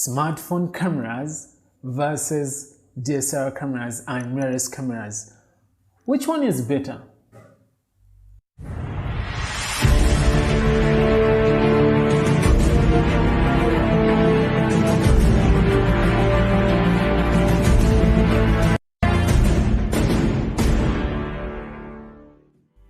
smartphone cameras versus DSLR cameras and mirrorless cameras. Which one is better?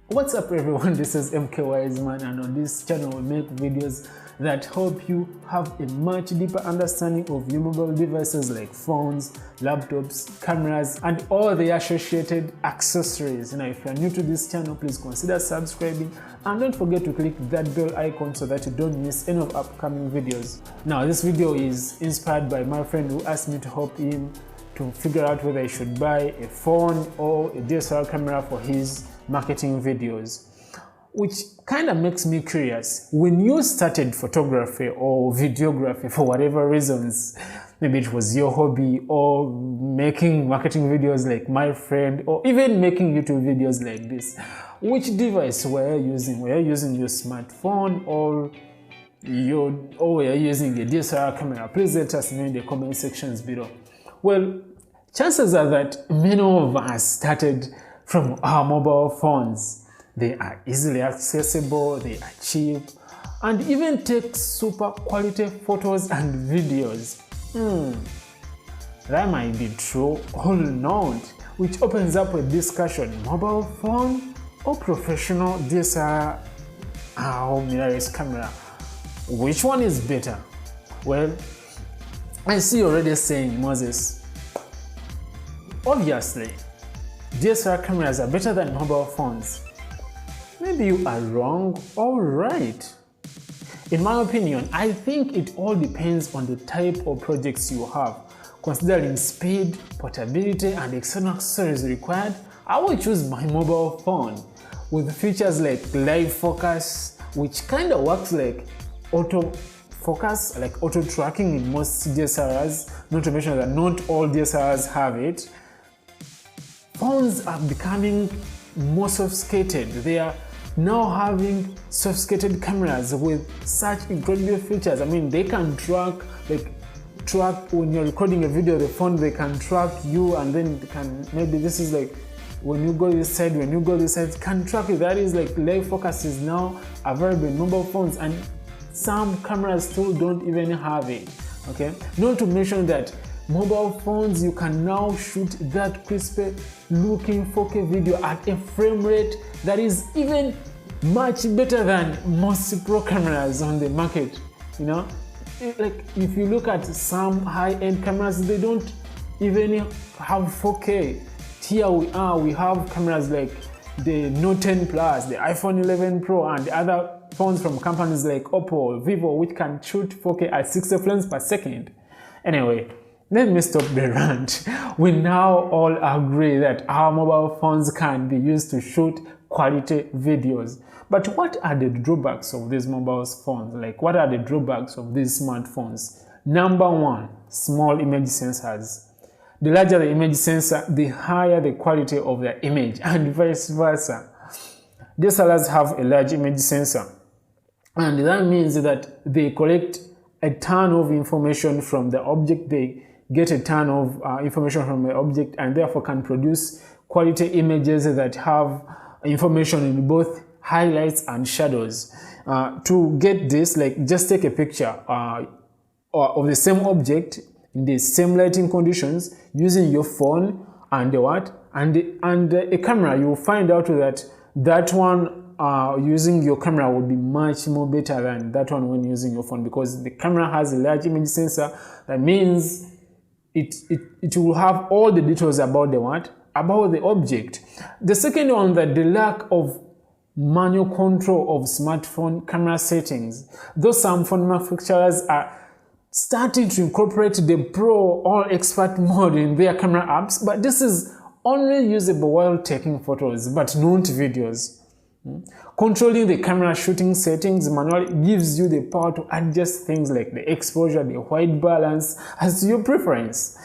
What's up everyone, this is MK Wiseman, and on this channel we make videos that help you have a much deeper understanding of your mobile devices like phones, laptops, cameras, and all the associated accessories. Now if you are new to this channel, please consider subscribing and don't forget to click that bell icon so that you don't miss any of upcoming videos. Now this video is inspired by my friend who asked me to help him to figure out whether he should buy a phone or a DSLR camera for his marketing videos, which kind of makes me curious. When you started photography or videography for whatever reasons, maybe it was your hobby, or making marketing videos like my friend, or even making YouTube videos like this, which device were you using? Were you using your smartphone or were you using a DSLR camera? Please let us know in the comment sections below. Well, chances are that many of us started from our mobile phones. They are easily accessible, they are cheap, and even take super quality photos and videos. That might be true or not, which opens up a discussion: mobile phone or professional DSLR or mirrorless camera? Which one is better? Well, I see you already saying, Moses, obviously DSLR cameras are better than mobile phones. Maybe you are wrong or right. In my opinion, I think it all depends on the type of projects you have. Considering speed, portability, and external accessories required, I will choose my mobile phone with features like live focus, which kind of works like auto focus, like auto tracking in most DSLRs, not to mention that not all DSLRs have it. Phones are becoming more sophisticated. They are now having sophisticated cameras with such incredible features. I mean, they can track when you're recording a video, the phone, they can track you, and then they can, maybe this is like when you go this side, when you go this side, it can track you. That is like live focus is now available in mobile phones, and some cameras still don't even have it. Okay, not to mention that mobile phones, you can now shoot that crispy looking 4K video at a frame rate that is even much better than most pro cameras on the market. You know, like if you look at some high-end cameras, they don't even have 4K. Here we have cameras like the Note 10 Plus, the iPhone 11 Pro, and the other phones from companies like Oppo, Vivo, which can shoot 4K at 60 frames per second. Anyway, let me stop the rant. We now all agree that our mobile phones can be used to shoot quality videos. But what are the drawbacks of these mobile phones? Like, what are the drawbacks of these smartphones? Number one, small image sensors. The larger the image sensor, the higher the quality of the image, and vice versa. DSLRs have a large image sensor, and that means that they collect a ton of information from the object. They get a ton of information from the object, and therefore can produce quality images that have information in both highlights and shadows. To get this, like, just take a picture of the same object in the same lighting conditions using your phone and a camera. You will find out that one using your camera would be much more better than that one when using your phone, because the camera has a large image sensor. That means it will have all the details about the object. The second one, that the lack of manual control of smartphone camera settings. Though some phone manufacturers are starting to incorporate the Pro or Expert mode in their camera apps, but this is only usable while taking photos, but not videos. Controlling the camera shooting settings manually gives you the power to adjust things like the exposure, the white balance, as to your preference.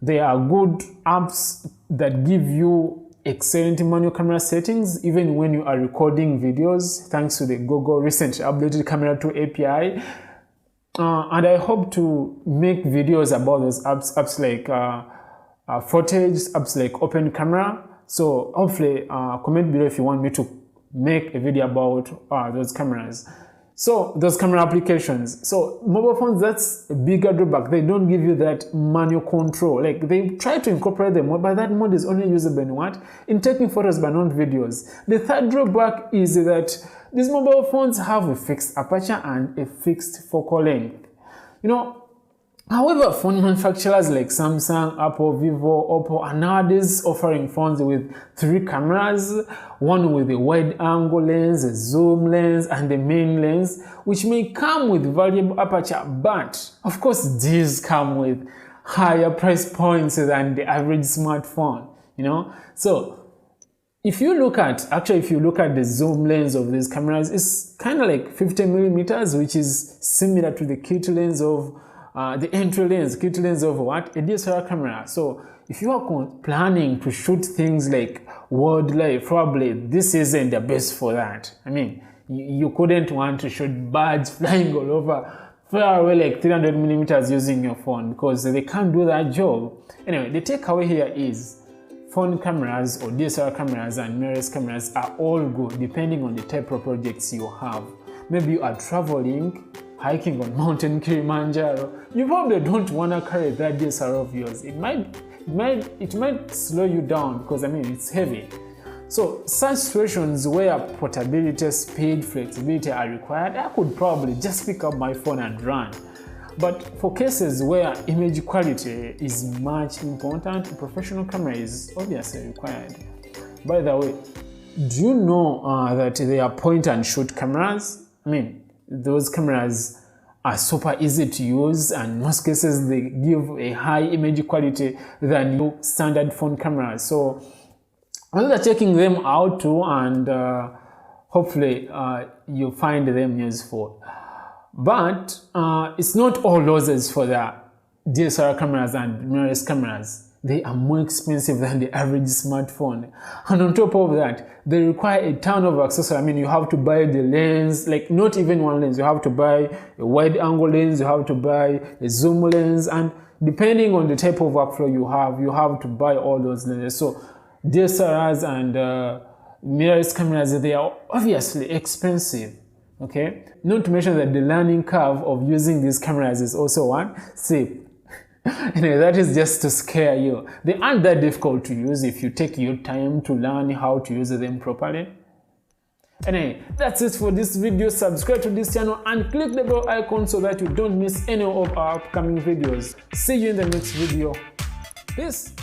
There are good apps that give you excellent manual camera settings even when you are recording videos, thanks to the Google recently updated Camera 2 API. And I hope to make videos about those apps like footage, apps like open camera. So hopefully comment below if you want me to make a video about those cameras. So those camera applications. So mobile phones, that's a bigger drawback. They don't give you that manual control. Like they try to incorporate the mode, but that mode is only usable in what? In taking photos but not videos. The third drawback is that these mobile phones have a fixed aperture and a fixed focal length. You know, however, phone manufacturers like Samsung, Apple, Vivo, Oppo are nowadays offering phones with 3 cameras, one with a wide angle lens, a zoom lens, and the main lens, which may come with variable aperture, but of course these come with higher price points than the average smartphone, you know. So if you look at the zoom lens of these cameras, it's kind of like 50 millimeters, which is similar to the kit lens of the entry lens, kit lens of what? A DSLR camera. So if you are planning to shoot things like wildlife, probably this isn't the best for that. I mean, you couldn't want to shoot birds flying all over far away like 300 millimeters using your phone, because they can't do that job. Anyway, the takeaway here is phone cameras or DSLR cameras and mirrorless cameras are all good depending on the type of projects you have. Maybe you are traveling, hiking on Mountain Kilimanjaro. You probably don't want to carry that DSLR of yours. It might slow you down because I mean it's heavy. So such situations where portability, speed, flexibility are required, I could probably just pick up my phone and run. But for cases where image quality is much important, a professional camera is obviously required. By the way, do you know that they are point and shoot cameras? I mean, those cameras are super easy to use, and in most cases they give a high image quality than your standard phone cameras. So I'm checking them out too, and hopefully you find them useful. But it's not all roses for the DSLR cameras and mirrorless cameras. They are more expensive than the average smartphone. And on top of that, they require a ton of accessories. I mean, you have to buy the lens, like not even one lens. You have to buy a wide angle lens, you have to buy a zoom lens, and depending on the type of workflow you have to buy all those lenses. So DSLRs and mirrorless cameras, they are obviously expensive. Okay, not to mention that the learning curve of using these cameras is also one steep. Anyway, that is just to scare you. They aren't that difficult to use if you take your time to learn how to use them properly. Anyway, that's it for this video. Subscribe to this channel and click the bell icon so that you don't miss any of our upcoming videos. See you in the next video. Peace.